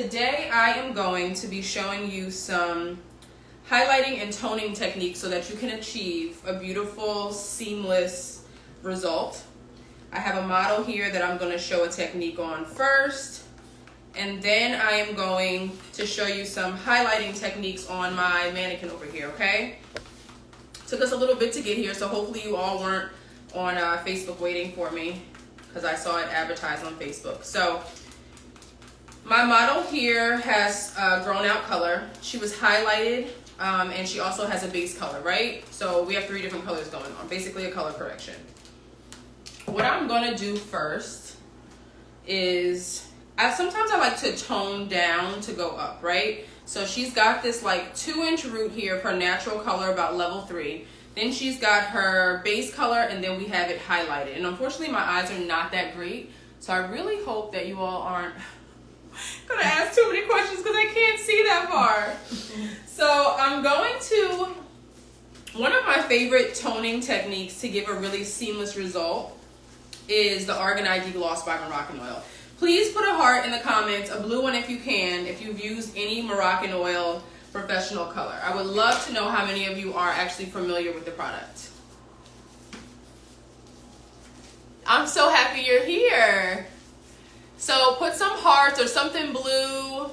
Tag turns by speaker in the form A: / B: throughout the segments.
A: Today I am going to be showing you some highlighting and toning techniques so that you can achieve a beautiful, seamless result. I have a model here that I'm going to show a technique on first, and then I am going to show you some highlighting techniques on my mannequin over here, okay? Took us a little bit to get here, so hopefully you all weren't on Facebook waiting for me because I saw it advertised on Facebook. So my model here has grown out color. She was highlighted and she also has a base color, right? So we have 3 different colors going on, basically a color correction. What I'm gonna do first is, sometimes I like to tone down to go up, right? So she's got this like 2-inch root here of her natural color, about level 3. Then she's got her base color, and then we have it highlighted. And unfortunately my eyes are not that great, so I really hope that you all aren't gonna ask too many questions because I can't see that far. So I'm going to, one of my favorite toning techniques to give a really seamless result is the Argan ID Gloss by Moroccan Oil. Please put a heart in the comments, a blue one if you can, if you've used any Moroccan Oil professional color. I would love to know how many of you are actually familiar with the product. I'm so happy you're here. So put some hearts or something blue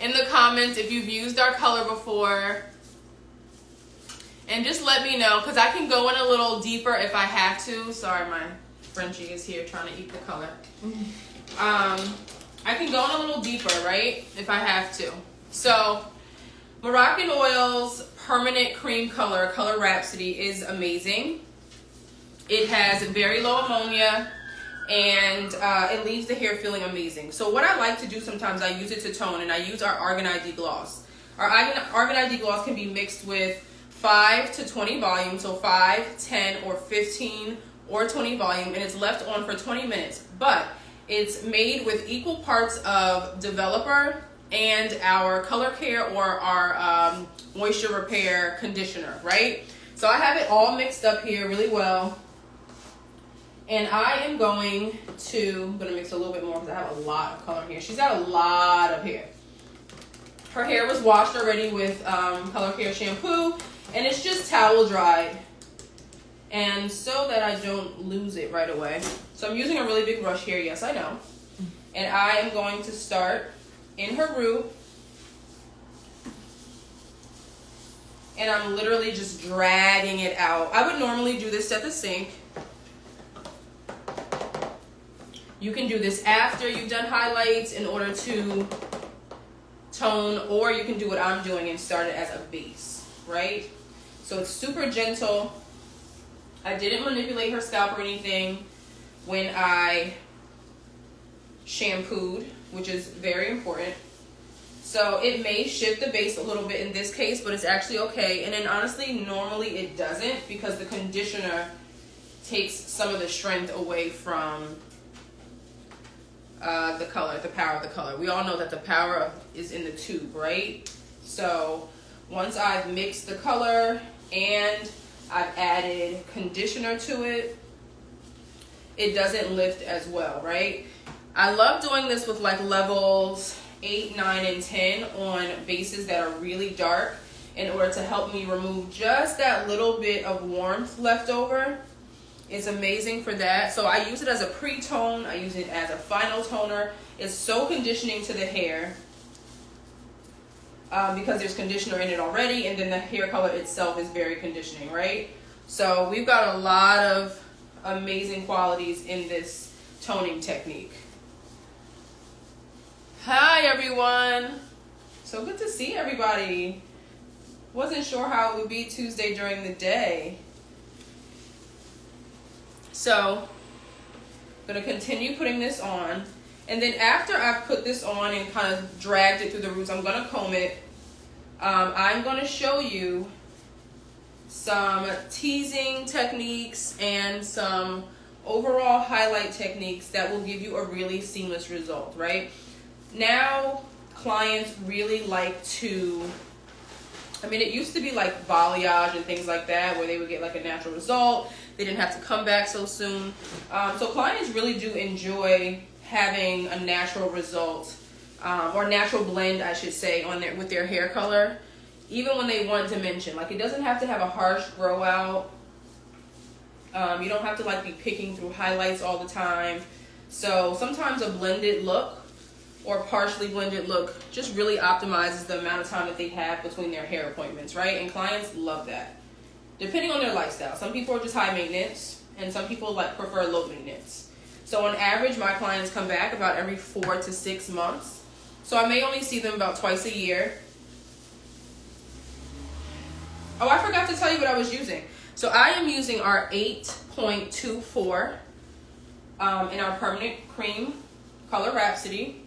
A: in the comments if you've used our color before. And just let me know, because I can go in a little deeper if I have to. Sorry, my Frenchie is here trying to eat the color. I can go in a little deeper, right, if I have to. So Moroccan Oil's permanent cream color, Color Rhapsody, is amazing. It has very low ammonia, and it leaves the hair feeling amazing. So what I like to do sometimes, I use it to tone, and I use our Argan ID Gloss. Our Argan ID Gloss can be mixed with 5 to 20 volume, so 5, 10, or 15, or 20 volume, and it's left on for 20 minutes. But it's made with equal parts of developer and our color care or our moisture repair conditioner, right? So I have it all mixed up here really well. And I am going to, mix a little bit more because I have a lot of color here. She's got a lot of hair. Her hair was washed already with color care shampoo, and it's just towel dried. And so that I don't lose it right away. So I'm using a really big brush here, yes I know. And I am going to start in her root. And I'm literally just dragging it out. I would normally do this at the sink. You can do this after you've done highlights in order to tone, or you can do what I'm doing and start it as a base, right? So it's super gentle. I didn't manipulate her scalp or anything when I shampooed, which is very important. So it may shift the base a little bit in this case, but it's actually okay. And then honestly, normally it doesn't, because the conditioner takes some of the strength away from the color, the power of the color. We all know that the power is in the tube, right? So once I've mixed the color and I've added conditioner to it, it doesn't lift as well, right? I love doing this with like levels 8, 9, and 10 on bases that are really dark in order to help me remove just that little bit of warmth left over. It's amazing for that. So I use it as a pre-tone. I use it as a final toner. It's so conditioning to the hair because there's conditioner in it already, and then the hair color itself is very conditioning, right? So we've got a lot of amazing qualities in this toning technique. Hi everyone. So good to see everybody. Wasn't sure how it would be Tuesday during the day. So I'm going to continue putting this on. And then after I've put this on and kind of dragged it through the roots, I'm going to comb it. I'm going to show you some teasing techniques and some overall highlight techniques that will give you a really seamless result, right? Now, clients really like to, it used to be like balayage and things like that, where they would get like a natural result. They didn't have to come back so soon. So clients really do enjoy having a natural result or natural blend, I should say, on their with their hair color. Even when they want dimension, like it doesn't have to have a harsh grow out. You don't have to like be picking through highlights all the time. So sometimes a blended look or partially blended look just really optimizes the amount of time that they have between their hair appointments, right? And clients love that. Depending on their lifestyle. Some people are just high maintenance and some people like prefer low maintenance. So on average, my clients come back about every 4 to 6 months. So I may only see them about twice a year. Oh, I forgot to tell you what I was using. So I am using our 8.24 in our permanent cream color Rhapsody.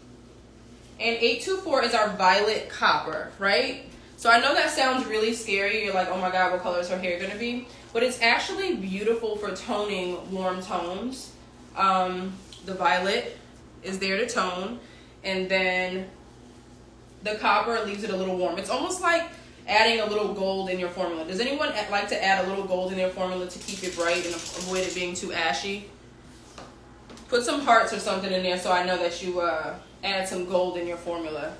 A: And 824 is our violet copper, right? So I know that sounds really scary. You're like, oh my God, what color is her hair gonna be? But it's actually beautiful for toning warm tones. The violet is there to tone. And then the copper leaves it a little warm. It's almost like adding a little gold in your formula. Does anyone like to add a little gold in their formula to keep it bright and avoid it being too ashy? Put some hearts or something in there so I know that you add some gold in your formula.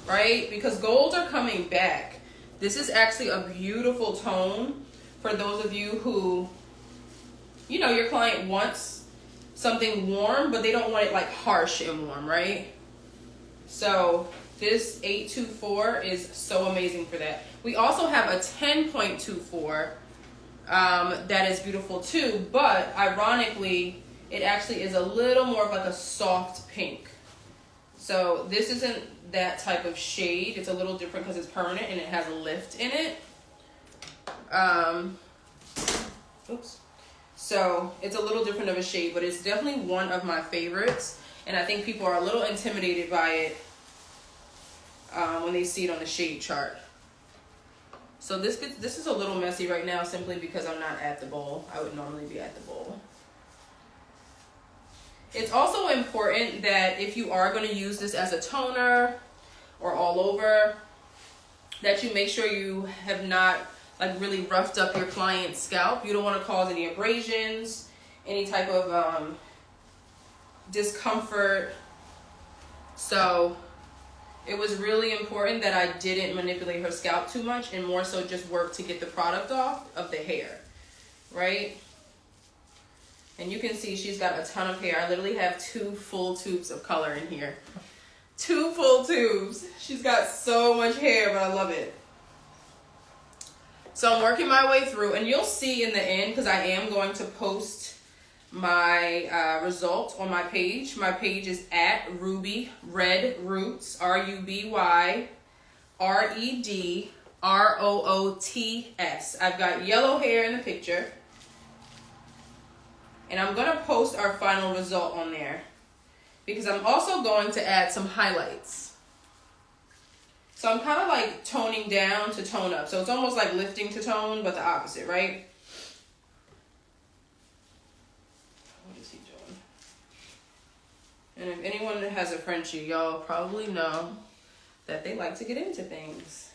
A: Right? Because golds are coming back. This is actually a beautiful tone for those of you who, you know, your client wants something warm, but they don't want it like harsh and warm, right? So this 824 is so amazing for that. We also have a 10.24 that is beautiful too, but ironically, it actually is a little more of like a soft pink. So this isn't that type of shade. It's a little different because it's permanent and it has a lift in it. Oops. So it's a little different of a shade, but it's definitely one of my favorites. And I think people are a little intimidated by it when they see it on the shade chart. So this is a little messy right now simply because I'm not at the bowl. I would normally be at the bowl. It's also important that if you are going to use this as a toner or all over, that you make sure you have not like really roughed up your client's scalp. You don't want to cause any abrasions, any type of discomfort. So it was really important that I didn't manipulate her scalp too much and more so just work to get the product off of the hair, right? And you can see she's got a ton of hair. I literally have 2 full tubes of color in here. 2 full tubes. She's got so much hair, but I love it. So I'm working my way through, and you'll see in the end, because I am going to post my result on my page. My page is at Ruby Red Roots, RUBY REDROOTS. I've got yellow hair in the picture. And I'm going to post our final result on there because I'm also going to add some highlights. So I'm kind of like toning down to tone up. So it's almost like lifting to tone, but the opposite, right? What is he doing? And if anyone has a Frenchie, y'all probably know that they like to get into things.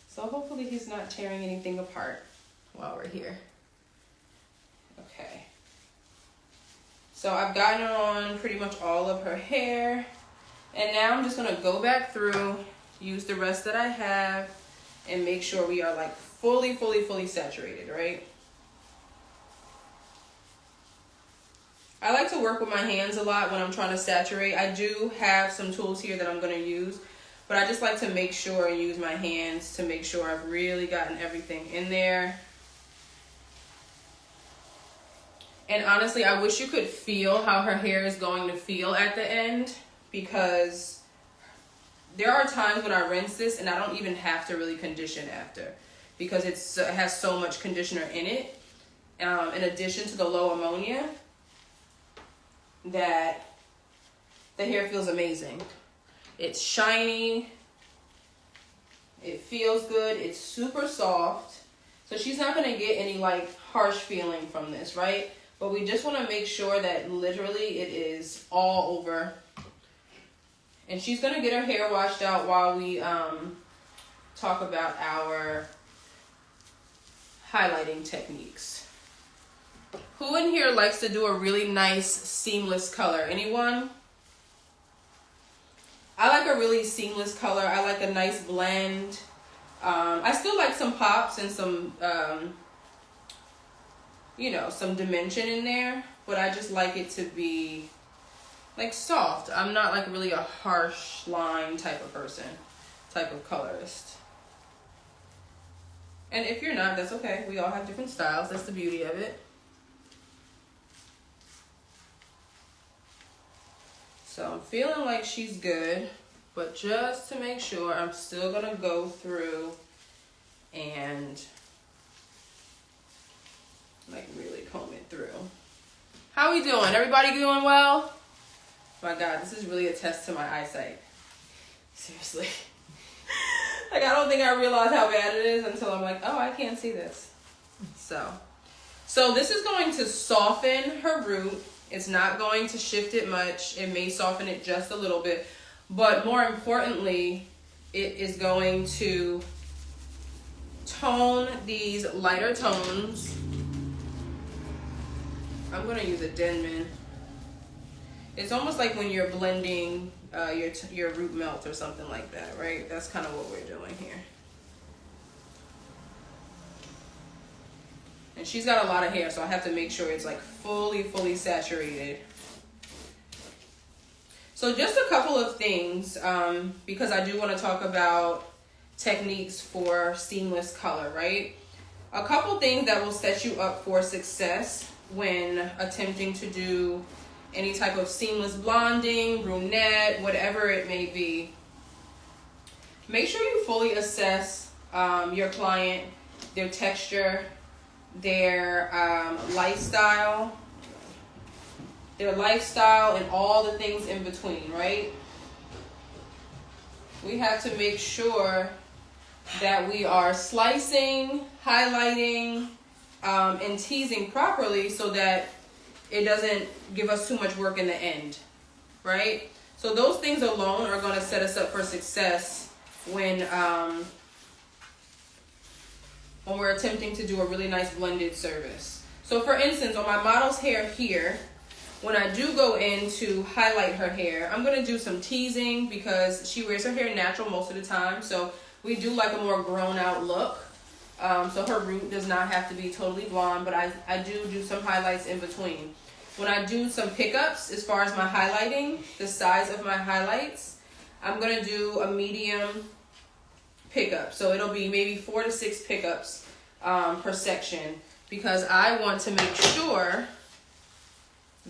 A: So hopefully he's not tearing anything apart while we're here. Okay. So I've gotten on pretty much all of her hair. And now I'm just going to go back through, use the rest that I have, and make sure we are like fully saturated, right? I like to work with my hands a lot when I'm trying to saturate. I do have some tools here that I'm going to use, but I just like to make sure and use my hands to make sure I've really gotten everything in there. And honestly, I wish you could feel how her hair is going to feel at the end, because there are times when I rinse this and I don't even have to really condition after, because it has so much conditioner in it, in addition to the low ammonia, that the hair feels amazing. It's shiny, it feels good, it's super soft, so she's not going to get any like harsh feeling from this, right? But we just want to make sure that literally it is all over. And she's going to get her hair washed out while we talk about our highlighting techniques. Who in here likes to do a really nice seamless color? Anyone? I like a really seamless color. I like a nice blend. I still like some pops and some, you know, some dimension in there, but I just like it to be like soft. I'm not like really a harsh line type of person, type of colorist. And if you're not, that's okay. We all have different styles. That's the beauty of it. So I'm feeling like she's good, but just to make sure, I'm still gonna go through and like really comb it through. How we doing? Everybody doing well? My God, this is really a test to my eyesight. Seriously. Like, I don't think I realize how bad it is until I'm like, oh, I can't see this. So this is going to soften her root. It's not going to shift it much. It may soften it just a little bit. But more importantly, it is going to tone these lighter tones. I'm going to use a Denman. It's almost like when you're blending your root melt or something like that, right? That's kind of what we're doing here. And she's got a lot of hair, so I have to make sure it's like fully saturated. So just a couple of things, because I do want to talk about techniques for seamless color, right? A couple things that will set you up for success when attempting to do any type of seamless blonding, brunette, whatever it may be. Make sure you fully assess your client, their texture, their lifestyle, and all the things in between, right? We have to make sure that we are slicing, highlighting, and teasing properly so that it doesn't give us too much work in the end, right? So those things alone are going to set us up for success when we're attempting to do a really nice blended service. So for instance, on my model's hair here, when I do go in to highlight her hair, I'm going to do some teasing because she wears her hair natural most of the time. So we do like a more grown out look. So her root does not have to be totally blonde, but I do some highlights in between. When I do some pickups, as far as my highlighting, the size of my highlights, I'm going to do a medium pickup. So it'll be maybe 4 to 6 pickups per section, because I want to make sure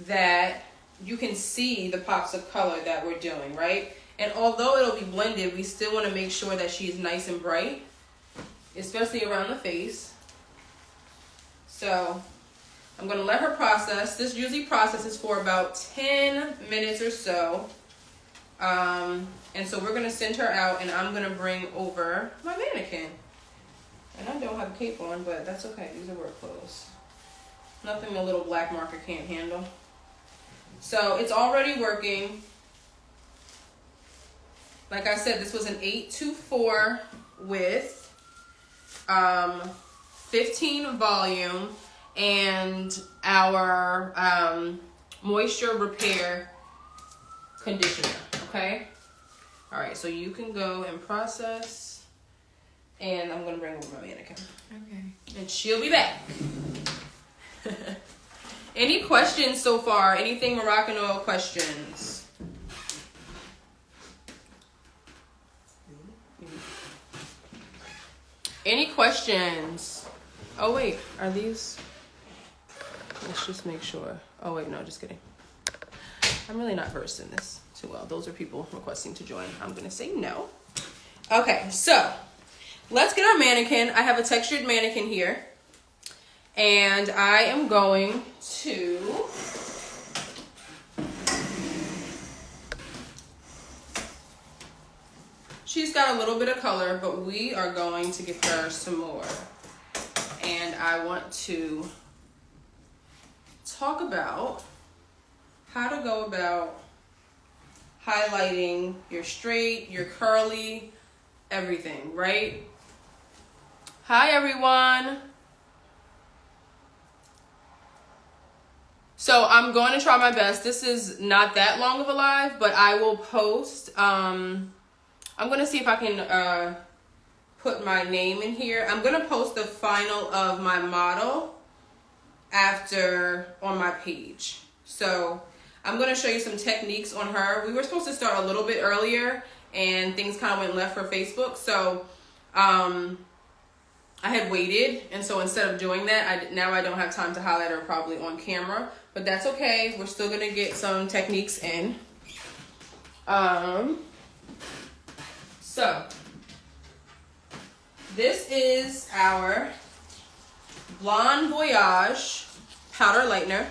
A: that you can see the pops of color that we're doing, right? And although it'll be blended, we still want to make sure that she's nice and bright, especially around the face. So I'm going to let her process. This usually processes for about 10 minutes or so. And so we're going to send her out, and I'm going to bring over my mannequin. And I don't have a cape on, but that's okay. These are work clothes. Nothing a little black marker can't handle. So it's already working. Like I said, this was an 824 with 15 volume and our moisture repair conditioner. Okay. All right. So you can go and process, and I'm gonna bring over my mannequin. Okay. And she'll be back. Any questions so far? Anything Moroccan oil questions? Any questions? Oh wait, are these? Let's just make sure. Oh wait, no, just kidding. I'm really not versed in this too well. Those are people requesting to join. I'm gonna say no. Okay, so let's get our mannequin. I have a textured mannequin here. And I am going to she's got a little bit of color, but we are going to give her some more. And I want to talk about how to go about highlighting your straight, your curly, everything, right? Hi, everyone. So I'm going to try my best. This is not that long of a live, but I will post. I'm going to see if I can put my name in here. I'm going to post the final of my model after on my page. So I'm going to show you some techniques on her. We were supposed to start a little bit earlier and things kind of went left for Facebook. So I had waited, and so instead of doing that, now I don't have time to highlight her probably on camera, but that's okay. We're still going to get some techniques in. So this is our Blonde Voyage powder lightener.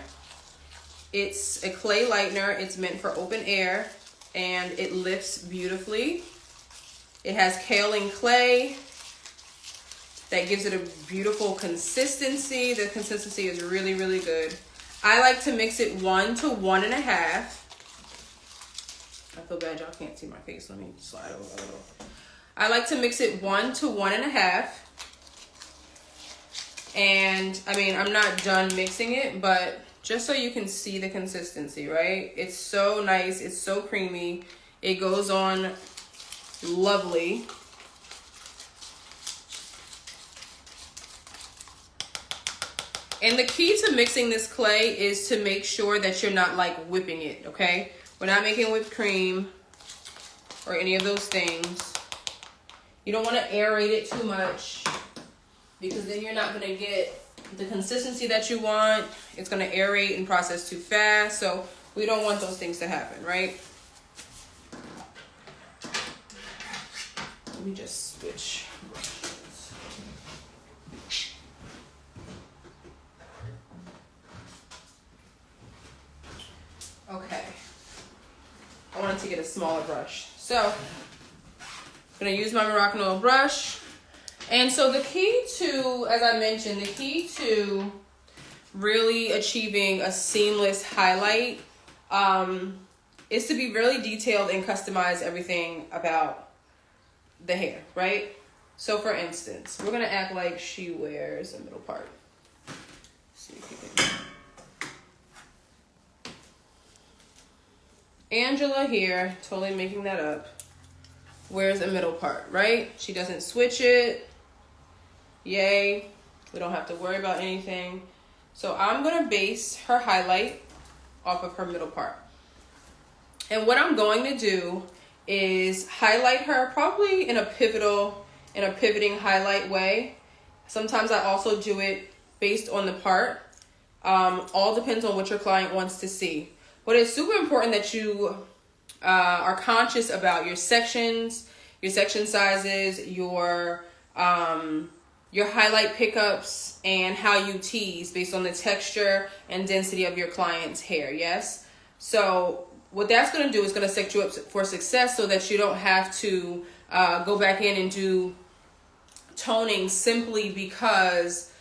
A: It's a clay lightener. It's meant for open air, and it lifts beautifully. It has kaolin clay that gives it a beautiful consistency. The consistency is really, really good. I like to mix it 1 to 1.5. I feel bad y'all can't see my face. Let me slide over a little. I like to mix it 1 to 1.5. And I mean, I'm not done mixing it, but just so you can see the consistency, right? It's so nice. It's so creamy. It goes on lovely. And the key to mixing this clay is to make sure that you're not like whipping it, okay? We're not making whipped cream or any of those things. You don't want to aerate it too much, because then you're not going to get the consistency that you want. It's going to aerate and process too fast. So we don't want those things to happen, right? Let me just switch brushes. Okay. I wanted to get a smaller brush. So I'm going to use my Moroccan oil brush. And so the key to, as I mentioned, the key to really achieving a seamless highlight is to be really detailed and customize everything about the hair, right? So for instance, we're going to act like she wears a middle part. Let's see if you can. Angela here, totally making that up, wears a middle part, right? She doesn't switch it. Yay. We don't have to worry about anything. So I'm going to base her highlight off of her middle part. And what I'm going to do is highlight her probably in a pivoting highlight way. Sometimes I also do it based on the part. All depends on what your client wants to see. But it's super important that you are conscious about your sections, your section sizes, your highlight pickups, and how you tease based on the texture and density of your client's hair, yes? So what that's going to do is going to set you up for success, so that you don't have to go back in and do toning simply because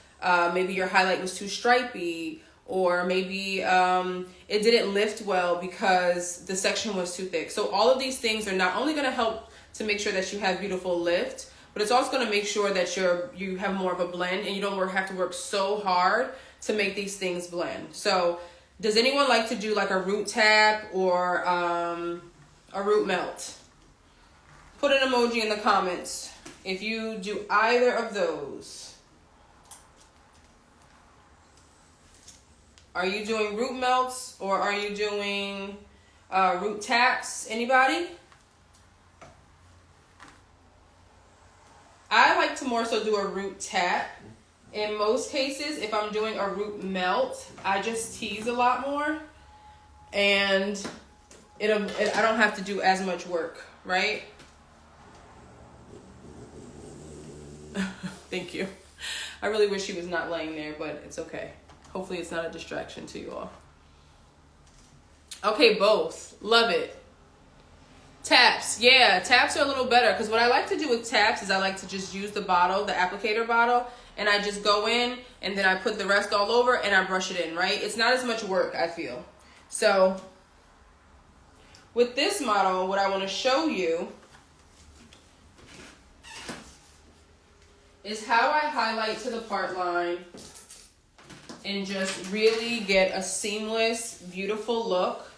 A: maybe your highlight was too stripy, or maybe it didn't lift well because the section was too thick. So all of these things are not only going to help to make sure that you have beautiful lift, but it's also going to make sure that you have more of a blend, and you don't have to work so hard to make these things blend. So does anyone like to do like a root tap or a root melt? Put an emoji in the comments if you do either of those. Are you doing root melts, or are you doing root taps? Anybody? I like to more so do a root tap. In most cases, if I'm doing a root melt, I just tease a lot more, and I don't have to do as much work, right? Thank you. I really wish she was not laying there, but it's okay. Hopefully it's not a distraction to you all. Okay, both. Love it. Taps. Yeah, taps are a little better, because what I like to do with taps is I like to just use the bottle, the applicator bottle, and I just go in and then I put the rest all over and I brush it in, right? It's not as much work, I feel. So with this model, what I want to show you is how I highlight to the part line and just really get a seamless, beautiful look.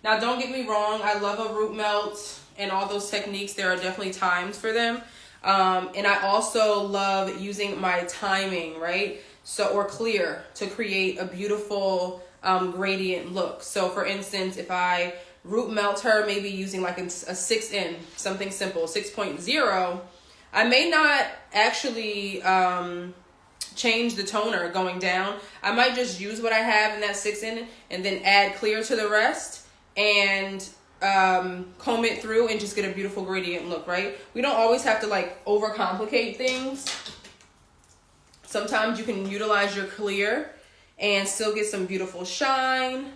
A: Now, don't get me wrong. I love a root melt and all those techniques. There are definitely times for them. And I also love using my timing, right? So, or clear to create a beautiful gradient look. So for instance, if I root melt her, maybe using like a 6N, something simple, 6.0, I may not actually change the toner going down. I might just use what I have in that 6N and then add clear to the rest and comb it through and just get a beautiful gradient look, right? We don't always have to like overcomplicate things. Sometimes you can utilize your clear and still get some beautiful shine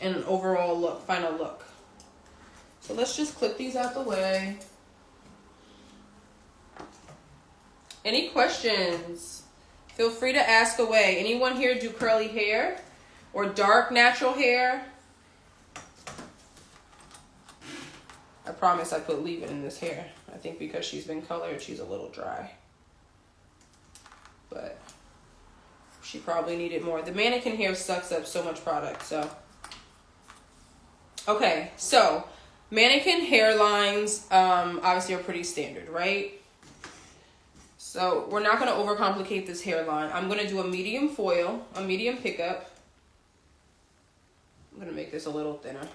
A: and an overall look, final look. So let's just clip these out the way. Any questions? Feel free to ask away. Anyone here do curly hair or dark natural hair? I promise I put leave-in in this hair. I think because she's been colored, she's a little dry. But she probably needed more. The mannequin hair sucks up so much product, so. Okay, so mannequin hairlines obviously are pretty standard, right? So we're not going to overcomplicate this hairline. I'm going to do a medium foil, a medium pickup. I'm going to make this a little thinner.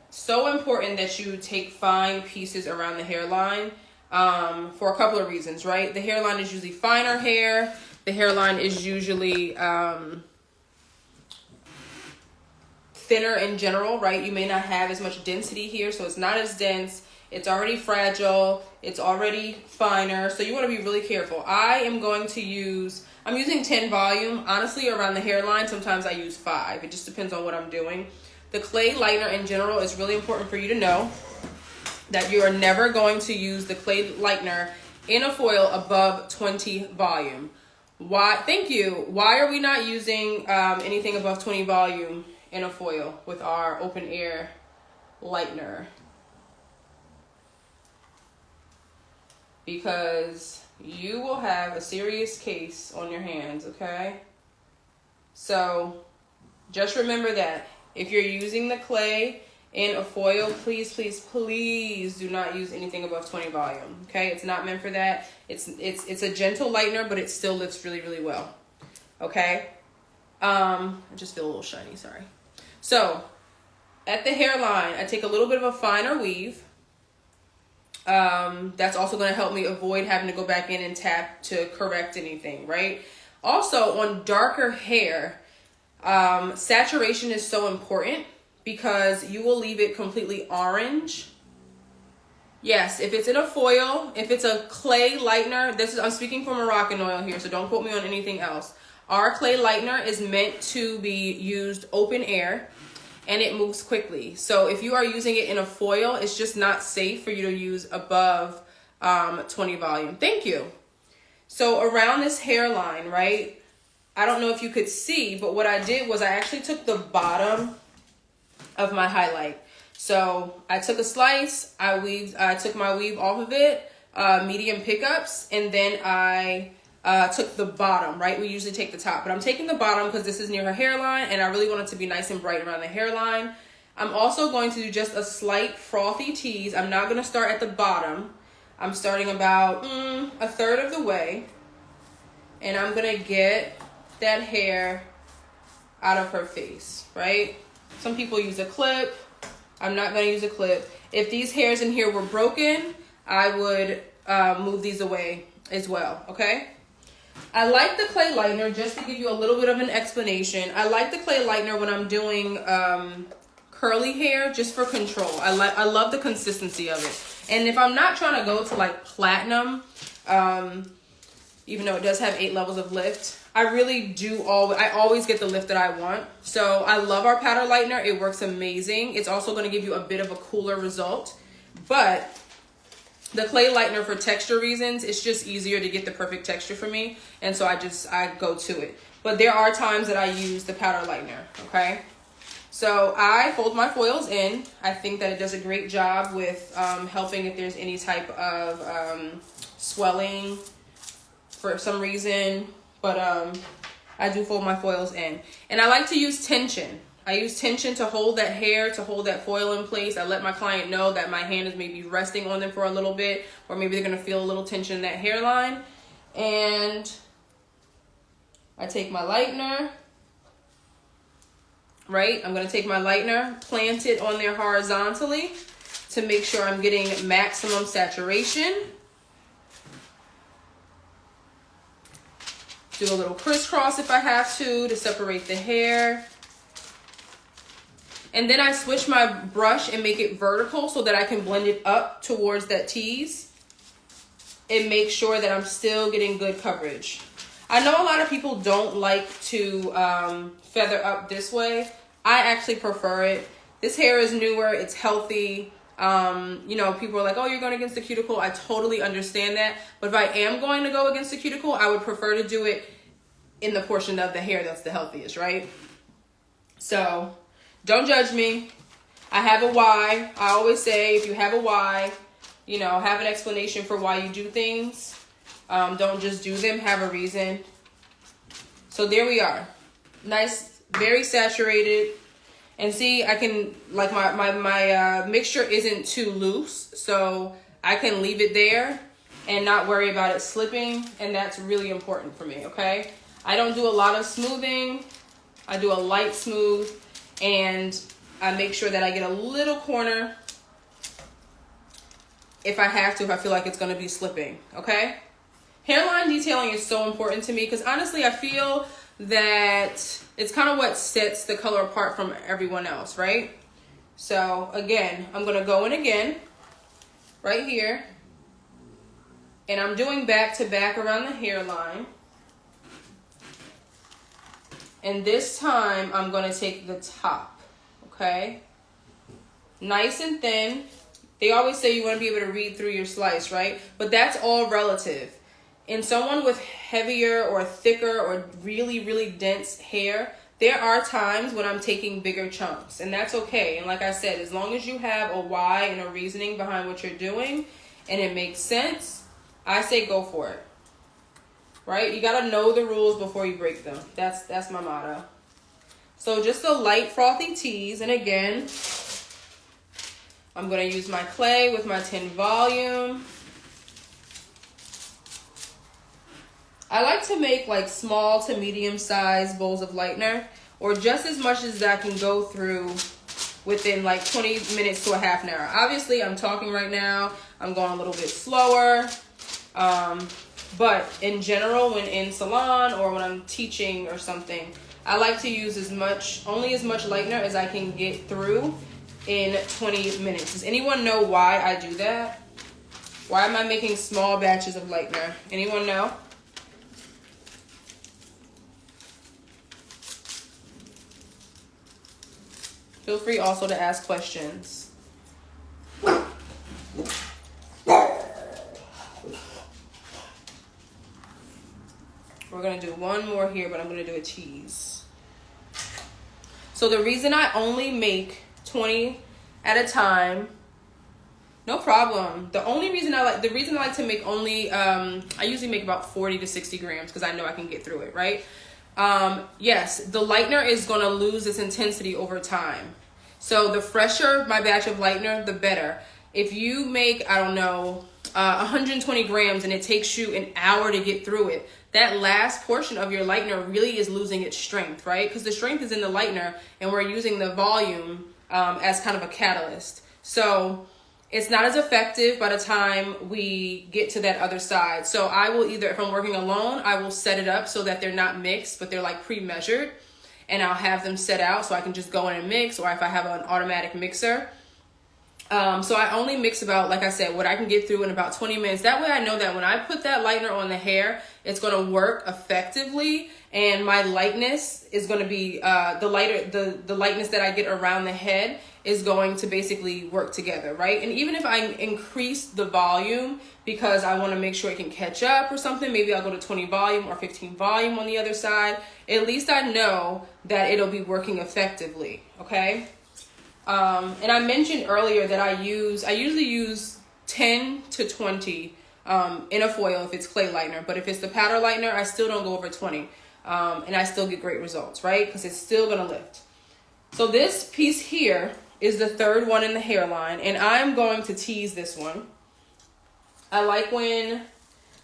A: So important that you take fine pieces around the hairline for a couple of reasons, right? The hairline is usually finer hair. The hairline is usually thinner in general, right? You may not have as much density here, so it's not as dense. It's already fragile. It's already finer, so you want to be really careful. I'm using 10 volume. Honestly, around the hairline, sometimes I use 5. It just depends on what I'm doing. The clay lightener in general is really important for you to know that you are never going to use the clay lightener in a foil above 20 volume. Why? Thank you. Why are we not using anything above 20 volume in a foil with our open air lightener? Because you will have a serious case on your hands, okay? So just remember that. If you're using the clay in a foil, please, please, please do not use anything above 20 volume, okay? It's not meant for that. It's a gentle lightener, but it still lifts really, really well, okay? I just feel a little shiny, sorry. So at the hairline, I take a little bit of a finer weave. That's also going to help me avoid having to go back in and tap to correct anything, right? Also, on darker hair, saturation is so important because you will leave it completely orange. Yes, if it's in a foil, if it's a clay lightener, I'm speaking for Moroccan oil here, so don't quote me on anything else. Our clay lightener is meant to be used open air and it moves quickly. So if you are using it in a foil, it's just not safe for you to use above 20 volume. Thank you. So around this hairline, right? I don't know if you could see, but what I did was I actually took the bottom of my highlight. So I took a slice, I took my weave off of it, medium pickups, and then I took the bottom, right? We usually take the top, but I'm taking the bottom because this is near her hairline and I really want it to be nice and bright around the hairline. I'm also going to do just a slight frothy tease. I'm not going to start at the bottom. I'm starting about a third of the way, and I'm going to get that hair out of her face, right? Some people use a clip. I'm not going to use a clip. If these hairs in here were broken, I would move these away as well, okay? I like the clay lightener, just to give you a little bit of an explanation. I like the clay lightener when I'm doing curly hair, just for control. I love the consistency of it. And if I'm not trying to go to like platinum, even though it does have 8 levels of lift, I always get the lift that I want. So I love our powder lightener. It works amazing. It's also going to give you a bit of a cooler result. But the clay lightener, for texture reasons, it's just easier to get the perfect texture for me. And so I go to it. But there are times that I use the powder lightener, okay? So I fold my foils in. I think that it does a great job with helping if there's any type of swelling for some reason, but I do fold my foils in. And I like to use tension. I use tension to hold that hair, to hold that foil in place. I let my client know that my hand is maybe resting on them for a little bit, or maybe they're gonna feel a little tension in that hairline. And I take my lightener, right? I'm gonna take my lightener, plant it on there horizontally to make sure I'm getting maximum saturation. Do a little crisscross if I have to separate the hair. And then I switch my brush and make it vertical so that I can blend it up towards that tease and make sure that I'm still getting good coverage. I know a lot of people don't like to feather up this way. I actually prefer it. This hair is newer, it's healthy. You know, people are like, oh, you're going against the cuticle. I totally understand that. But if I am going to go against the cuticle, I would prefer to do it in the portion of the hair that's the healthiest, right? So don't judge me. I have a why. I always say, if you have a why, you know, have an explanation for why you do things. Don't just do them, have a reason. So there we are. Nice, very saturated. And see, I can, like my mixture isn't too loose, so I can leave it there and not worry about it slipping. And that's really important for me, okay? I don't do a lot of smoothing. I do a light smooth, and I make sure that I get a little corner if I have to, if I feel like it's gonna be slipping, okay? Hairline detailing is so important to me because honestly, I feel that it's kind of what sets the color apart from everyone else, right? So again, I'm gonna go in again, right here, and I'm doing back to back around the hairline. And this time, I'm gonna take the top, okay? Nice and thin. They always say you wanna be able to read through your slice, right? But that's all relative. In someone with heavier or thicker or really, really dense hair, there are times when I'm taking bigger chunks, and that's okay. And like I said, as long as you have a why and a reasoning behind what you're doing and it makes sense, I say go for it. Right? You gotta know the rules before you break them. That's my motto. So just a light frothy tease, and again, I'm gonna use my clay with my tin volume. I like to make like small to medium sized bowls of lightener, or just as much as I can go through within like 20 minutes to a half an hour. Obviously, I'm talking right now. I'm going a little bit slower. But in general, when in salon or when I'm teaching or something, I like to use only as much lightener as I can get through in 20 minutes. Does anyone know why I do that? Why am I making small batches of lightener? Anyone know? Feel free also to ask questions. We're gonna do one more here, but I'm gonna do a tease. So the reason I only make 20 at a time, no problem. The reason I like to make only, I usually make about 40 to 60 grams because I know I can get through it, right? Yes, the lightener is gonna lose its intensity over time. So the fresher my batch of lightener, the better. If you make, I don't know, 120 grams and it takes you an hour to get through it, that last portion of your lightener really is losing its strength, right? Because the strength is in the lightener and we're using the volume as kind of a catalyst. So it's not as effective by the time we get to that other side. So I will either, if I'm working alone, I will set it up so that they're not mixed, but they're like pre-measured, and I'll have them set out so I can just go in and mix, or if I have an automatic mixer. So I only mix about, like I said, what I can get through in about 20 minutes. That way I know that when I put that lightener on the hair, it's going to work effectively, and my lightness is going to be, the lightness that I get around the head is going to basically work together, right? And even if I increase the volume because I want to make sure it can catch up or something, maybe I'll go to 20 volume or 15 volume on the other side. At least I know that it'll be working effectively, okay? And I mentioned earlier that I usually use 10 to 20 in a foil if it's clay lightener. But if it's the powder lightener, I still don't go over 20. And I still get great results, right? Because it's still going to lift. So this piece here is the third one in the hairline. And I'm going to tease this one. I like when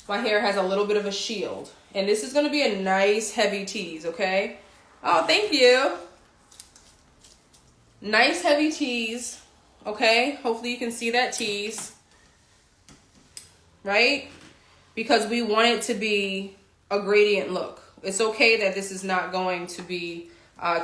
A: my hair has a little bit of a shield. And this is going to be a nice heavy tease, okay? Oh, thank you. Nice heavy tease, okay? Hopefully you can see that tease, right? Because we want it to be a gradient look. It's okay that this is not going to be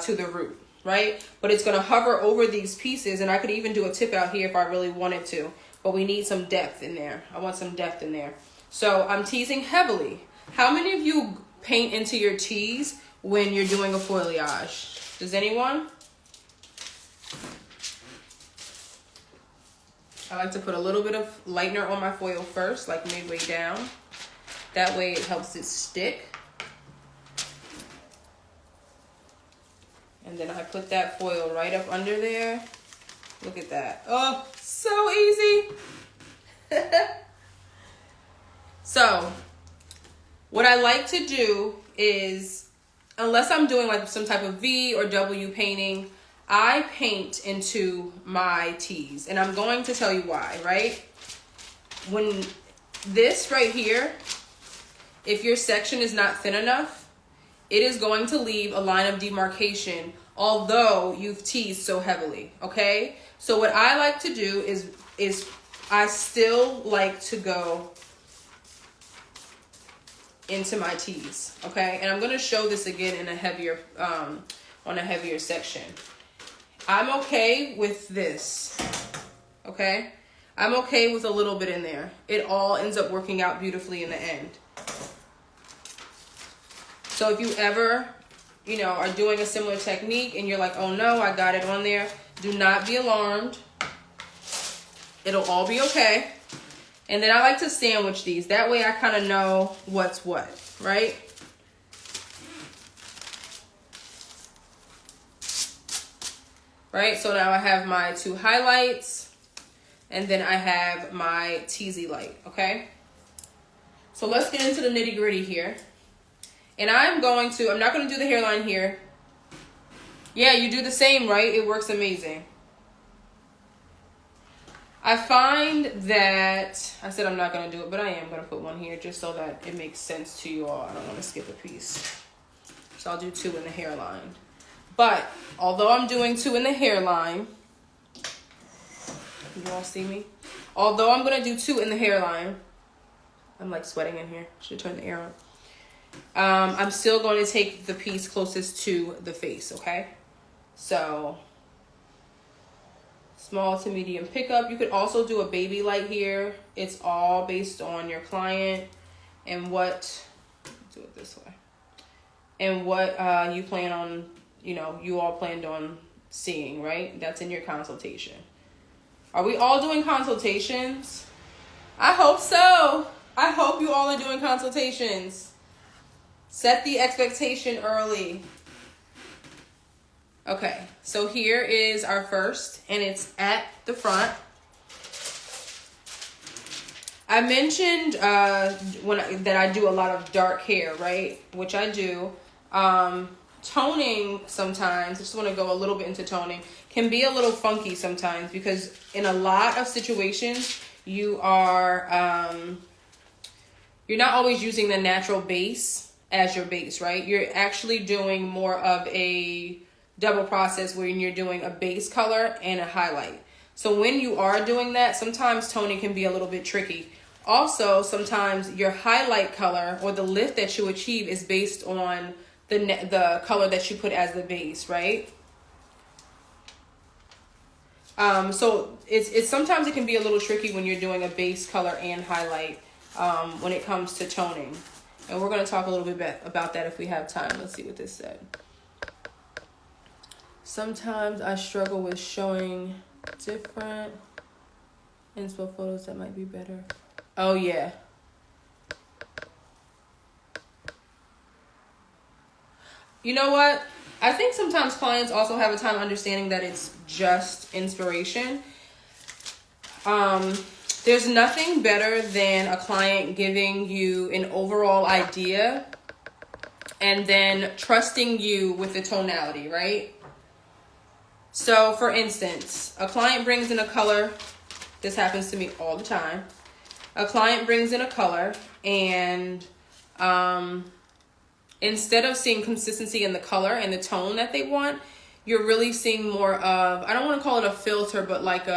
A: to the root, right? But it's going to hover over these pieces, and I could even do a tip out here if I really wanted to, but we need some depth in there. I want some depth in there. So I'm teasing heavily. How many of you paint into your tease when you're doing a foliage? Does anyone? I like to put a little bit of lightener on my foil first, like midway down. That way it helps it stick. And then I put that foil right up under there. Look at that. Oh, so easy. So, what I like to do is, unless I'm doing like some type of V or W painting, I paint into my tees. And I'm going to tell you why, right? When this right here, if your section is not thin enough, it is going to leave a line of demarcation, although you've teased so heavily, okay? So what I like to do is I still like to go into my tees, okay? And I'm gonna show this again in a heavier, on a heavier section. I'm okay with this, okay? I'm okay with a little bit in there. It all ends up working out beautifully in the end. So if you ever, you know, are doing a similar technique and you're like, oh no, I got it on there, do not be alarmed. It'll all be okay. And then I like to sandwich these. That way I kind of know what's what, right? Right, so now I have my two highlights and then I have my teasy light, okay? So let's get into the nitty gritty here. And I'm not going to do the hairline here. Yeah, you do the same, right? It works amazing. I find that, I said I'm not going to do it, but I am going to put one here just so that it makes sense to you all. I don't want to skip a piece. So I'll do two in the hairline. But, although I'm doing two in the hairline, you all see me? Although I'm going to do two in the hairline, I'm like sweating in here. Should turn the air on. I'm still going to take the piece closest to the face, okay? So, small to medium pickup. You could also do a baby light here. It's all based on your client and what, do it this way, and what you plan on, you know, you all planned on seeing, right? That's in your consultation. Are we all doing consultations? I hope so. I hope you all are doing consultations. Set the expectation early. Okay, so here is our first, and it's at the front. I mentioned that I do a lot of dark hair, right? Which I do. Toning sometimes, I just want to go a little bit into toning, can be a little funky sometimes because in a lot of situations, you are, you're not always using the natural base as your base, right? You're actually doing more of a double process where you're doing a base color and a highlight. So when you are doing that, sometimes toning can be a little bit tricky. Also, sometimes your highlight color or the lift that you achieve is based on the color that you put as the base, right? So it's sometimes it can be a little tricky when you're doing a base color and highlight when it comes to toning. And we're going to talk a little bit about that if we have time. Let's see what this said. Sometimes I struggle with showing different inspo photos that might be better. Oh, yeah. You know what? I think sometimes clients also have a time understanding that it's just inspiration. There's nothing better than a client giving you an overall idea and then trusting you with the tonality, right? So for instance, a client brings in a color. This happens to me all the time. A client brings in a color and instead of seeing consistency in the color and the tone that they want, you're really seeing more of, I don't want to call it a filter, but like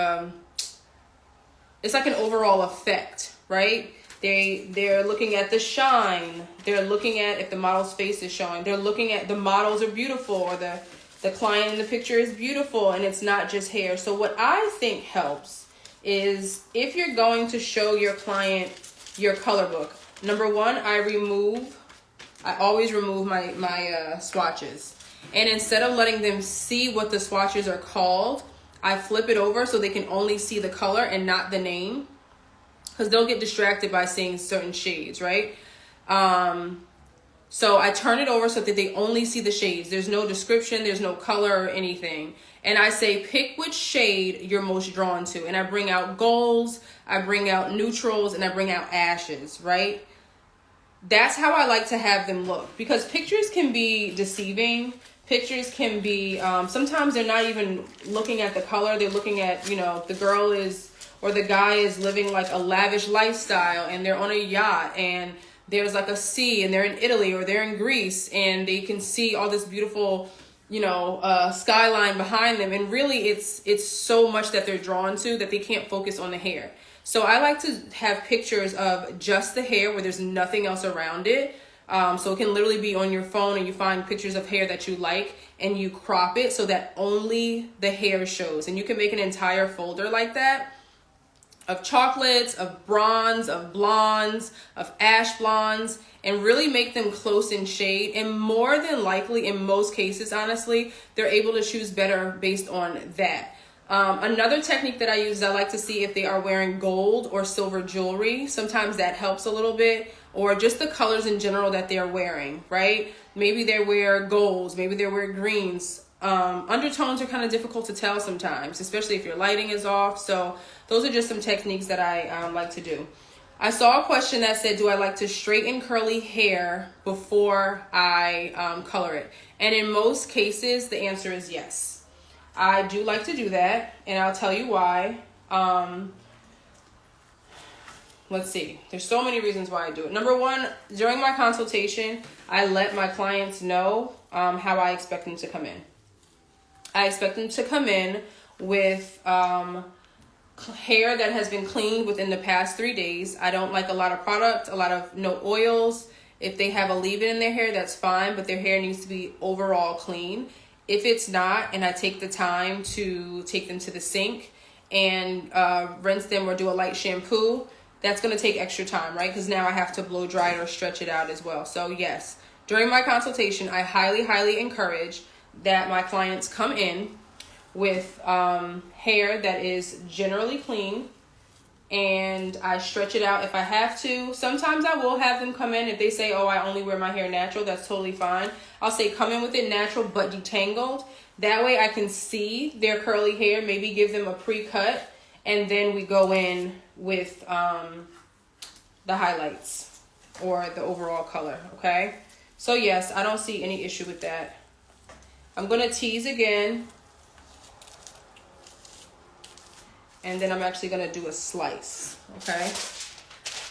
A: it's like an overall effect, right? They're looking at the shine. They're looking at if the model's face is showing. They're looking at the models are beautiful, or the client in the picture is beautiful, and it's not just hair. So what I think helps is if you're going to show your client your color book, number one, I always remove my swatches. And instead of letting them see what the swatches are called, I flip it over so they can only see the color and not the name, because they'll get distracted by seeing certain shades, right? So I turn it over so that they only see the shades. There's no description, there's no color or anything. And I say, pick which shade you're most drawn to. And I bring out golds, I bring out neutrals, and I bring out ashes, right? That's how I like to have them look, because pictures can be deceiving. Pictures can be, sometimes they're not even looking at the color. They're looking at, the girl is, or the guy is living like a lavish lifestyle and they're on a yacht and there's like a sea and they're in Italy or they're in Greece and they can see all this beautiful, skyline behind them. And really it's so much that they're drawn to that they can't focus on the hair. So I like to have pictures of just the hair where there's nothing else around it. So it can literally be on your phone and you find pictures of hair that you like and you crop it so that only the hair shows. And you can make an entire folder like that of chocolates, of bronze, of blondes, of ash blondes, and really make them close in shade. And more than likely, in most cases, honestly, they're able to choose better based on that. Another technique that I use is I like to see if they are wearing gold or silver jewelry. Sometimes that helps a little bit, or just the colors in general that they're wearing, right? Maybe they wear golds, maybe they wear greens. Undertones are kind of difficult to tell sometimes, especially if your lighting is off. So those are just some techniques that I like to do. I saw a question that said, do I like to straighten curly hair before I color it? And in most cases, the answer is yes. I do like to do that, and I'll tell you why. Let's see. There's so many reasons why I do it. Number one, during my consultation, I let my clients know how I expect them to come in. I expect them to come in with hair that has been cleaned within the past 3 days. I don't like a lot of product, a lot of no oils. If they have a leave-in in their hair, that's fine, but their hair needs to be overall clean. If it's not, and I take the time to take them to the sink and rinse them or do a light shampoo, that's going to take extra time, right? Because now I have to blow dry it or stretch it out as well. So yes, during my consultation, I highly, highly encourage that my clients come in with hair that is generally clean, and I stretch it out if I have to. Sometimes I will have them come in if they say, oh, I only wear my hair natural. That's totally fine. I'll say come in with it natural but detangled. That way I can see their curly hair, maybe give them a pre-cut, and then we go in with the highlights or the overall color, okay? So yes, I don't see any issue with that. I'm going to tease again. And then I'm actually going to do a slice, okay?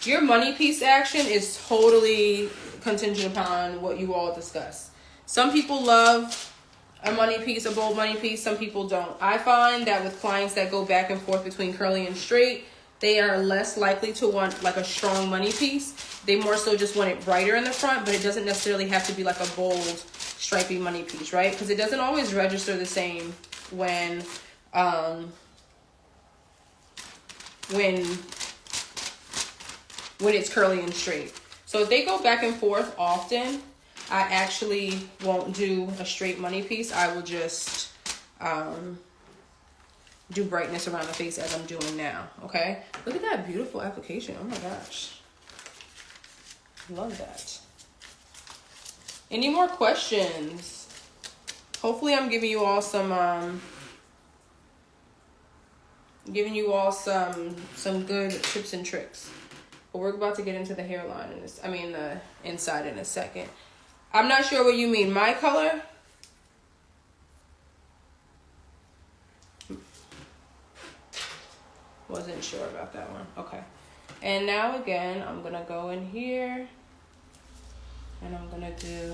A: Your money piece action is totally contingent upon what you all discuss. Some people love a money piece, a bold money piece. Some people don't. I find that with clients that go back and forth between curly and straight, they are less likely to want like a strong money piece. They more so just want it brighter in the front, but it doesn't necessarily have to be like a bold, stripy money piece, right? Because it doesn't always register the same when it's curly and straight. So if they go back and forth often, I actually won't do a straight money piece. I will just do brightness around the face as I'm doing now, okay? Look at that beautiful application. Oh my gosh. Love that. Any more questions? Hopefully I'm giving you all some giving you all some good tips and tricks. But we're about to get into the hairline in this, the inside in a second. I'm not sure what you mean. My color? Wasn't sure about that one. Okay. And now again, I'm gonna go in here and I'm gonna do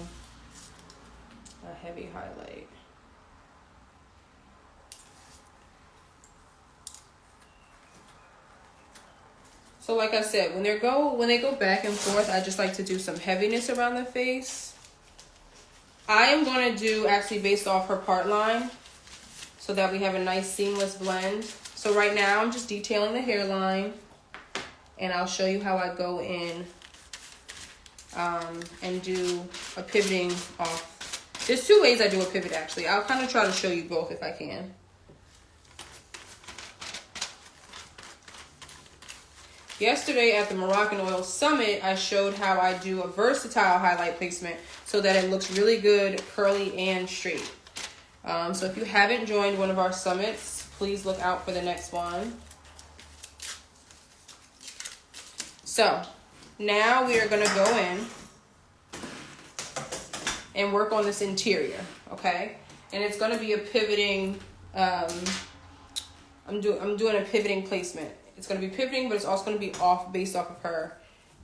A: a heavy highlight. So like I said, when they go back and forth, I just like to do some heaviness around the face. I am going to do actually based off her part line so that we have a nice seamless blend. So right now I'm just detailing the hairline and I'll show you how I go in and do a pivoting off. There's two ways I do a pivot actually. I'll kind of try to show you both if I can. Yesterday at the Moroccan Oil Summit, I showed how I do a versatile highlight placement so that it looks really good, curly, and straight. So if you haven't joined one of our summits, please look out for the next one. So now we are going to go in and work on this interior, okay? And it's going to be a pivoting, I'm doing a pivoting placement. It's going to be pivoting, but it's also going to be based off of her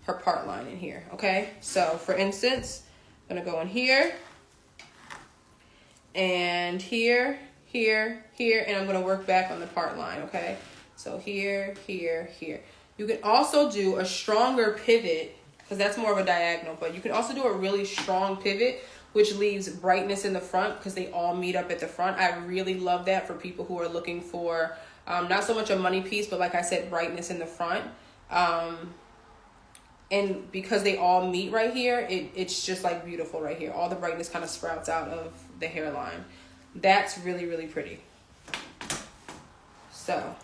A: part line in here, okay? So, for instance, I'm going to go in here, and here, here, here, and I'm going to work back on the part line, okay? So, here, here, here. You can also do a stronger pivot, because that's more of a diagonal, but you can also do a really strong pivot, which leaves brightness in the front, because they all meet up at the front. I really love that for people who are looking for not so much a money piece, but like I said, brightness in the front. And because they all meet right here, it's just like beautiful right here. All the brightness kind of sprouts out of the hairline. That's really, really pretty. So,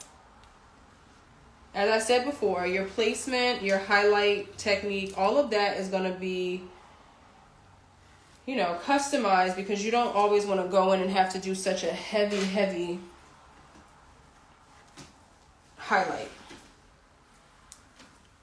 A: as I said before, your placement, your highlight technique, all of that is going to be, customized, because you don't always want to go in and have to do such a heavy highlight,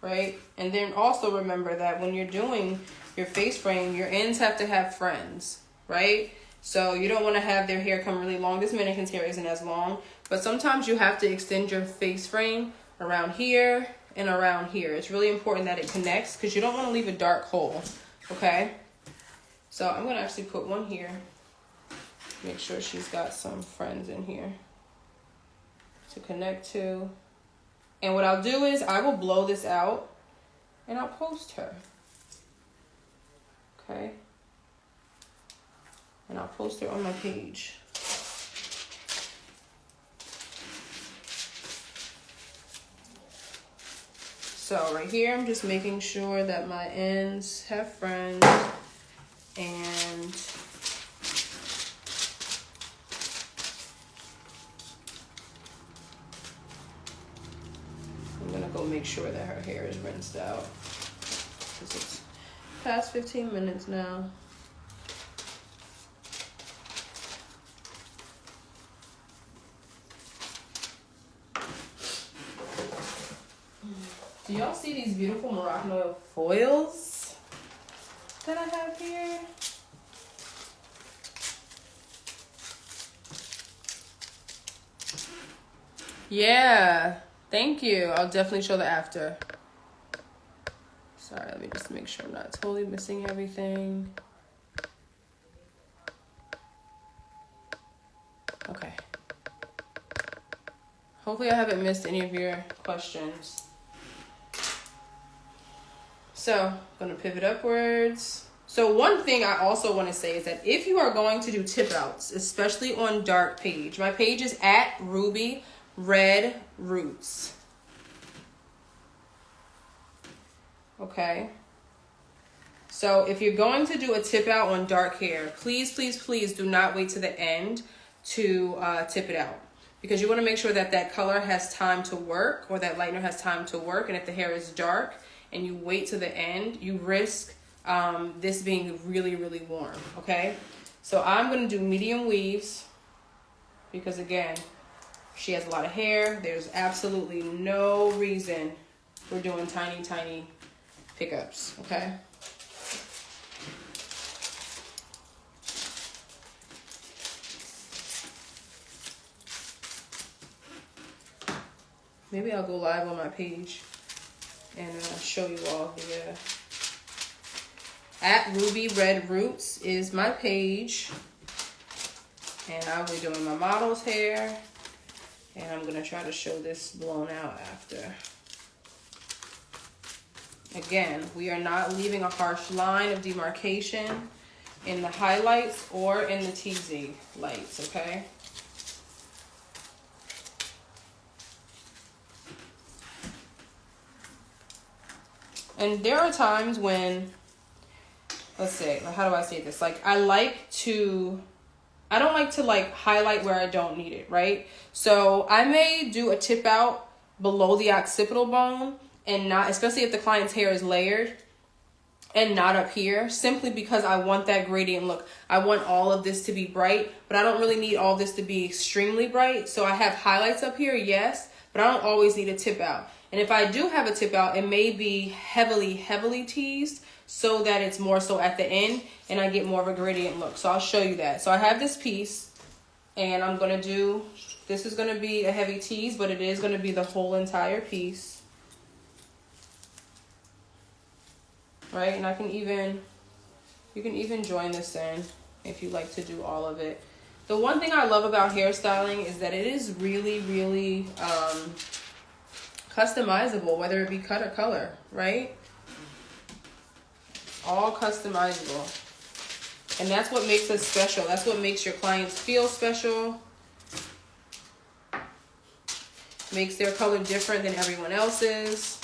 A: right? And then also remember that when you're doing your face frame, your ends have to have friends, right? So you don't want to have their hair come really long. This mannequin's hair isn't as long, but sometimes you have to extend your face frame around here and around here. It's really important that it connects, because you don't want to leave a dark hole, okay? So I'm going to actually put one here. Make sure she's got some friends in here to connect to. And what I'll do is I will blow this out and I'll post her. Okay? And I'll post her on my page. So right here, I'm just making sure that my ends have friends, and I'm gonna go make sure that her hair is rinsed out, because it's past 15 minutes now. Do y'all see these beautiful Moroccan oil foils that I have here? Yeah, thank you. I'll definitely show the after. Sorry, let me just make sure I'm not totally missing everything. Okay. Hopefully I haven't missed any of your questions. So, I'm going to pivot upwards. So one thing I also want to say is that if you are going to do tip outs, especially on dark page, my page is at Ruby Red Roots. Okay. So if you're going to do a tip out on dark hair, please, please, please do not wait to the end to tip it out, because you want to make sure that that color has time to work, or that lightener has time to work. And if the hair is dark and you wait to the end, you risk this being really, really warm. Okay. So I'm going to do medium weaves, because again, she has a lot of hair, there's absolutely no reason we're doing tiny, tiny pickups, okay? Maybe I'll go live on my page and show you all the at Ruby Red Roots is my page, and I'll be doing my model's hair, and I'm gonna try to show this blown out after. Again, we are not leaving a harsh line of demarcation in the highlights or in the TZ lights, okay? And there are times when, let's say, how do I say this? Like, I don't like to like highlight where I don't need it, right? So I may do a tip out below the occipital bone and not, especially if the client's hair is layered, and not up here, simply because I want that gradient look. I want all of this to be bright, but I don't really need all this to be extremely bright. So I have highlights up here, yes, but I don't always need a tip out. And if I do have a tip out, it may be heavily, heavily teased so that it's more so at the end and I get more of a gradient look. So I'll show you that. So I have this piece and I'm gonna do, this is gonna be a heavy tease, but it is gonna be the whole entire piece. Right, and I can even, you can even join this in if you like to do all of it. The one thing I love about hairstyling is that it is really, really customizable, whether it be cut or color, right? All customizable. And that's what makes us special. That's what makes your clients feel special. Makes their color different than everyone else's.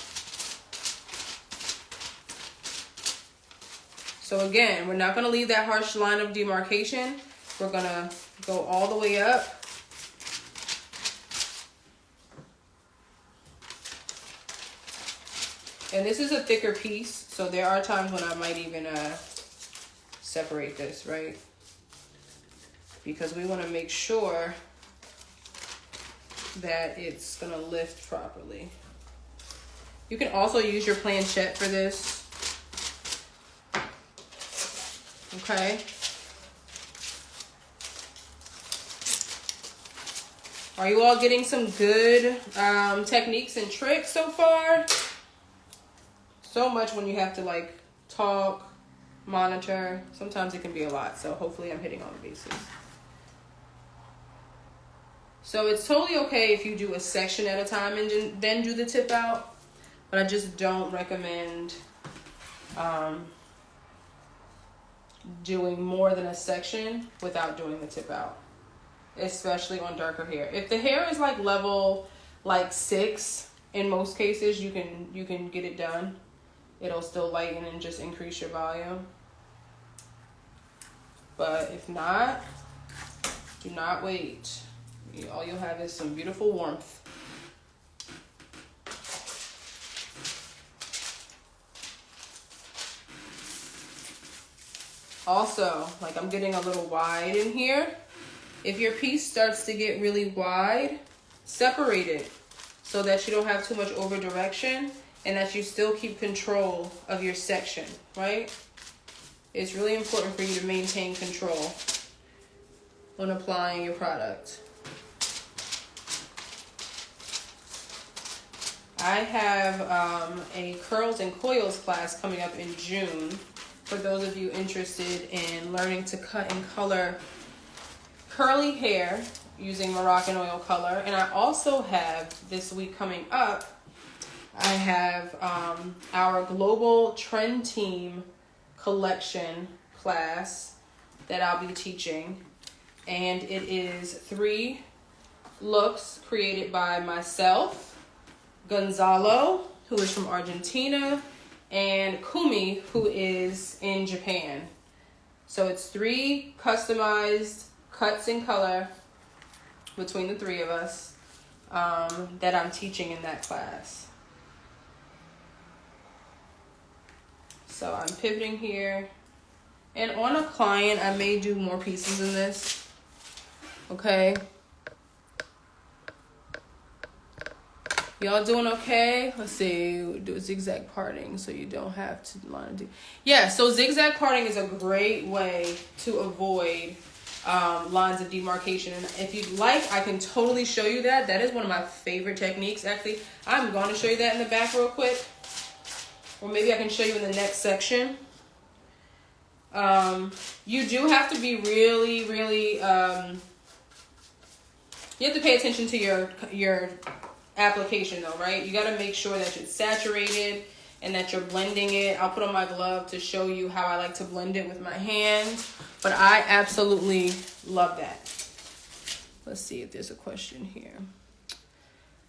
A: So again, we're not gonna leave that harsh line of demarcation. We're gonna go all the way up. And this is a thicker piece, so there are times when I might even separate this, right? Because we wanna make sure that it's gonna lift properly. You can also use your planchette for this. Okay. Are you all getting some good techniques and tricks so far? So much when you have to like talk, monitor. Sometimes it can be a lot. So hopefully I'm hitting all the bases. So it's totally okay if you do a section at a time and then do the tip out. But I just don't recommend doing more than a section without doing the tip out, especially on darker hair. If the hair is like level like 6, in most cases you can get it done. It'll still lighten and just increase your volume. But if not, do not wait. All you'll have is some beautiful warmth. Also, like I'm getting a little wide in here. If your piece starts to get really wide, separate it so that you don't have too much over direction and that you still keep control of your section, right? It's really important for you to maintain control when applying your product. I have a curls and coils class coming up in June for those of you interested in learning to cut and color curly hair using Moroccan oil color. And I also have this week coming up, I have our global trend team collection class that I'll be teaching. And it is 3 looks created by myself, Gonzalo, who is from Argentina, and Kumi, who is in Japan. So it's 3 customized cuts in color between the 3 of us that I'm teaching in that class. So I'm pivoting here. And on a client, I may do more pieces in this. Okay. Y'all doing okay? Let's see. Do a zigzag parting so you don't have to line do. Yeah, so zigzag parting is a great way to avoid lines of demarcation. And if you'd like, I can totally show you that. That is one of my favorite techniques. Actually, I'm going to show you that in the back real quick. Or maybe I can show you in the next section. You do have to be really, really, you have to pay attention to your application though, right? You got to make sure that it's saturated and that you're blending it. I'll put on my glove to show you how I like to blend it with my hands, but I absolutely love that. Let's see if there's a question here.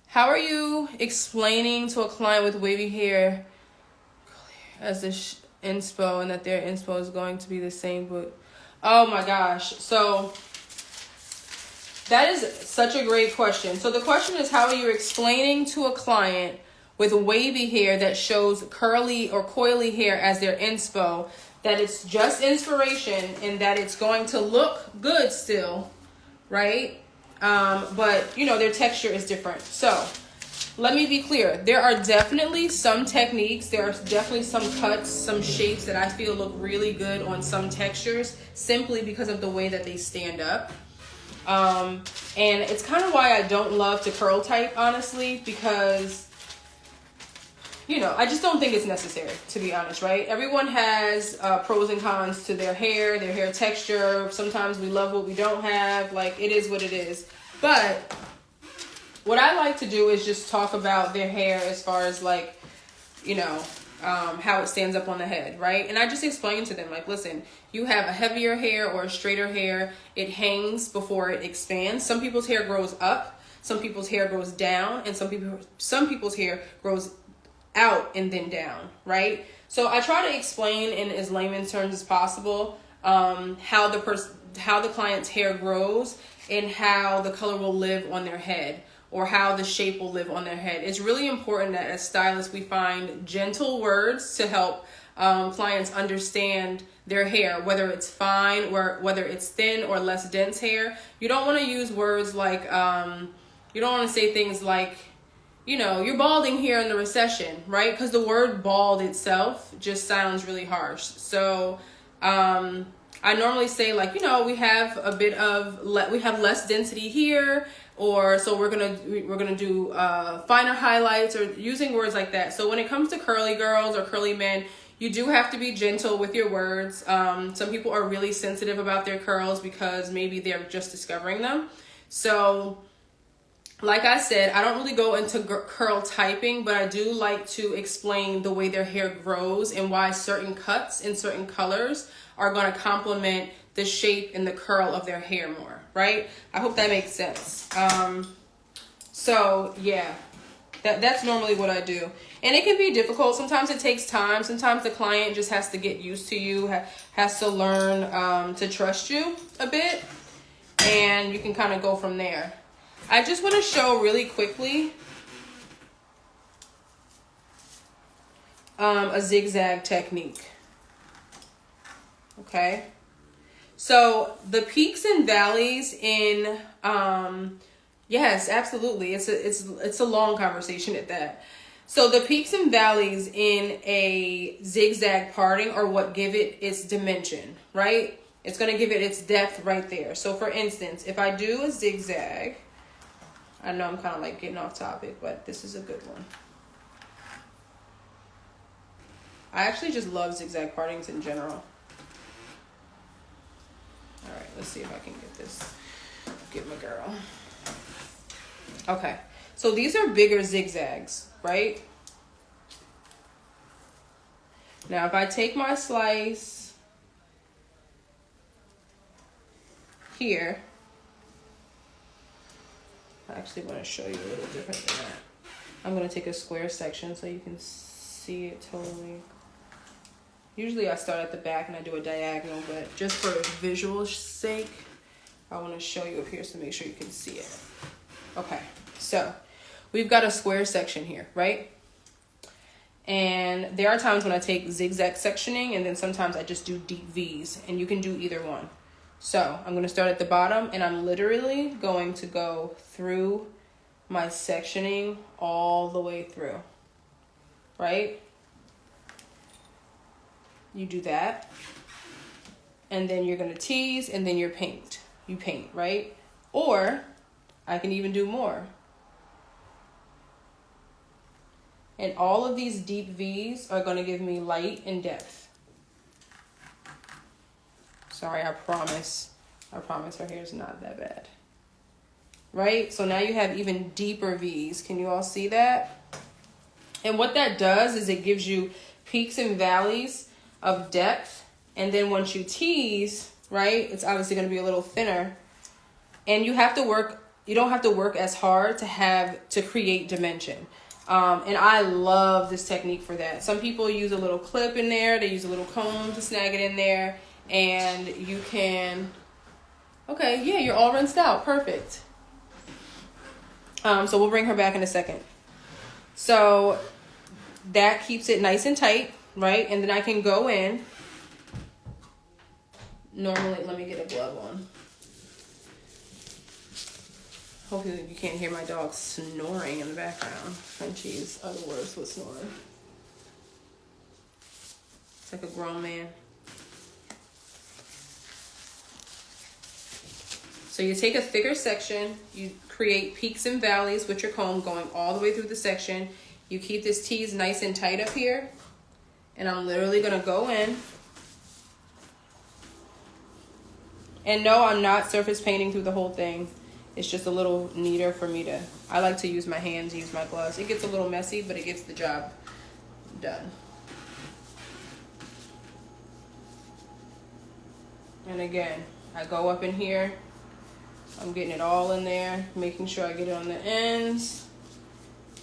A: How are you explaining to a client with wavy hair as the inspo and that their inspo is going to be the same, but oh my gosh. So that is such a great question. So the question is, how are you explaining to a client with wavy hair that shows curly or coily hair as their inspo that it's just inspiration and that it's going to look good still, right? But you know, their texture is different. So let me be clear. There are definitely some techniques. There are definitely some cuts, some shapes that I feel look really good on some textures simply because of the way that they stand up. And it's kind of why I don't love to curl type, honestly, because, you know, I just don't think it's necessary, to be honest, right? Everyone has pros and cons to their hair texture. Sometimes we love what we don't have. Like, it is what it is. But what I like to do is just talk about their hair as far as, like, you know, how it stands up on the head, right? And I just explain to them, like, listen, you have a heavier hair or a straighter hair. It hangs before it expands. Some people's hair grows up, some people's hair grows down, and some people's hair grows out and then down, right? So I try to explain in as layman's terms as possible how the client's hair grows and how the color will live on their head, or how the shape will live on their head. It's really important that as stylists we find gentle words to help clients understand their hair, whether it's fine or whether it's thin or less dense hair. You don't want to use words like, you don't want to say things like, you know, you're balding here in the recession, right? Because the word bald itself just sounds really harsh. So I normally say, like, you know, we have we have less density here, or so we're gonna do finer highlights, or using words like that. So when it comes to curly girls or curly men, you do have to be gentle with your words. Some people are really sensitive about their curls because maybe they're just discovering them. So like I said, I don't really go into curl typing, but I do like to explain the way their hair grows and why certain cuts in certain colors are going to complement the shape and the curl of their hair more, right? I hope that makes sense. So yeah, that's normally what I do. And it can be difficult. Sometimes it takes time. Sometimes the client just has to get used to you, has to learn to trust you a bit, and you can kind of go from there. I just want to show really quickly a zigzag technique. Okay, so the peaks and valleys in yes, absolutely, it's a long conversation at that. So the peaks and valleys in a zigzag parting are what give it its dimension, right? It's going to give it its depth right there. So for instance, if I do a zigzag, I know I'm kind of like getting off topic, but this is a good one. I actually just love zigzag partings in general. All right, let's see if I can get my girl. Okay, so these are bigger zigzags, right? Now, if I take my slice here, I actually want to show you a little different than that. I'm going to take a square section so you can see it totally. Usually I start at the back and I do a diagonal, but just for visual sake, I want to show you up here to make sure you can see it. Okay, so we've got a square section here, right? And there are times when I take zigzag sectioning, and then sometimes I just do deep V's, and you can do either one. So I'm going to start at the bottom, and I'm literally going to go through my sectioning all the way through, right? You do that. And then you're going to tease, and then you paint, right? Or I can even do more. And all of these deep V's are going to give me light and depth. Sorry, I promise her hair is not that bad. Right? So now you have even deeper V's. Can you all see that? And what that does is it gives you peaks and valleys of depth. And then once you tease, right, it's obviously going to be a little thinner. And you have to work, you don't have to work as hard to create dimension. And I love this technique for that. Some people use a little clip in there. They use a little comb to snag it in there. And you can, okay, yeah, you're all rinsed out. Perfect. So we'll bring her back in a second. So that keeps it nice and tight, right? And then I can go in. Normally, let me get a glove on. Hopefully you can't hear my dog snoring in the background. Frenchies are the worst with snoring. It's like a grown man. So you take a thicker section, you create peaks and valleys with your comb going all the way through the section. You keep this tease nice and tight up here. And I'm literally gonna go in. And no, I'm not surface painting through the whole thing. It's just a little neater for me to, I like to use my hands, use my gloves. It gets a little messy, but it gets the job done. And again, I go up in here. I'm getting it all in there, making sure I get it on the ends.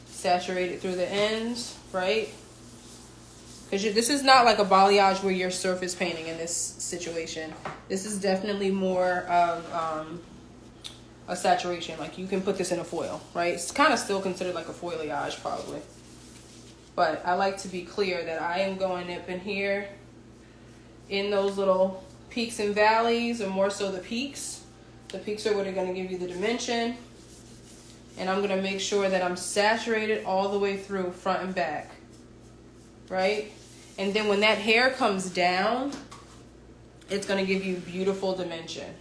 A: Saturate it through the ends, right? Because this is not like a balayage where you're surface painting in this situation. This is definitely more of a saturation. Like you can put this in a foil, right? It's kind of still considered like a foliage probably. But I like to be clear that I am going up in here in those little peaks and valleys, or more so the peaks. The peaks are what are going to give you the dimension. And I'm going to make sure that I'm saturated all the way through, front and back. Right? And then when that hair comes down, it's going to give you beautiful dimension.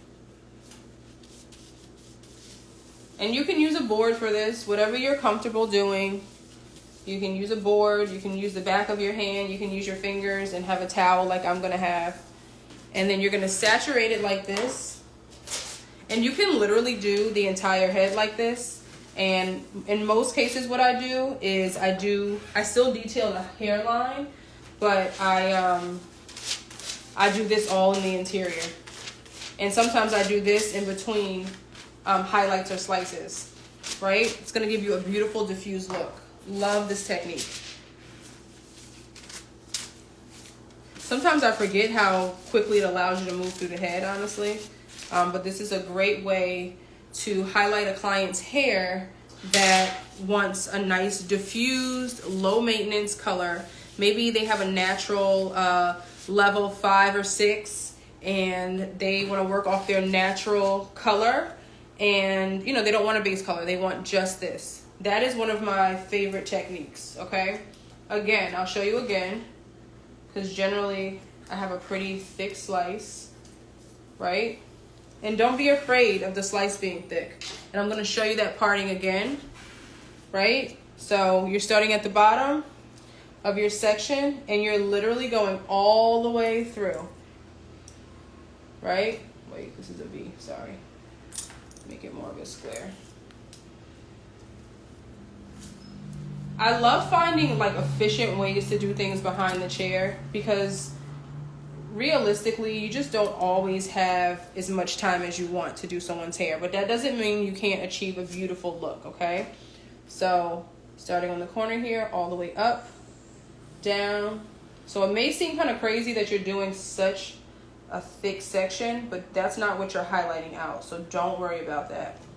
A: And you can use a board for this, whatever you're comfortable doing. You can use a board, you can use the back of your hand, you can use your fingers and have a towel like I'm going to have. And then you're going to saturate it like this. And you can literally do the entire head like this. And in most cases what I do is I still detail the hairline, but I do this all in the interior. And sometimes I do this in between highlights or slices, right? It's going to give you a beautiful diffused look. Love this technique. Sometimes I forget how quickly it allows you to move through the head, honestly. But this is a great way to highlight a client's hair that wants a nice diffused, low maintenance color. Maybe they have a natural level 5 or 6 and they want to work off their natural color, and you know, they don't want a base color, they want just this. That is one of my favorite techniques. Okay, again, I'll show you again, because generally I have a pretty thick slice, right? And don't be afraid of the slice being thick. And I'm going to show you that parting again, right? So you're starting at the bottom of your section and you're literally going all the way through, right? Wait, this is a V, sorry. Make it more of a square. I love finding like efficient ways to do things behind the chair, because realistically, you just don't always have as much time as you want to do someone's hair. But that doesn't mean you can't achieve a beautiful look, okay? So, starting on the corner here, all the way up, down. So it may seem kind of crazy that you're doing such a thick section, but that's not what you're highlighting out. So don't worry about that.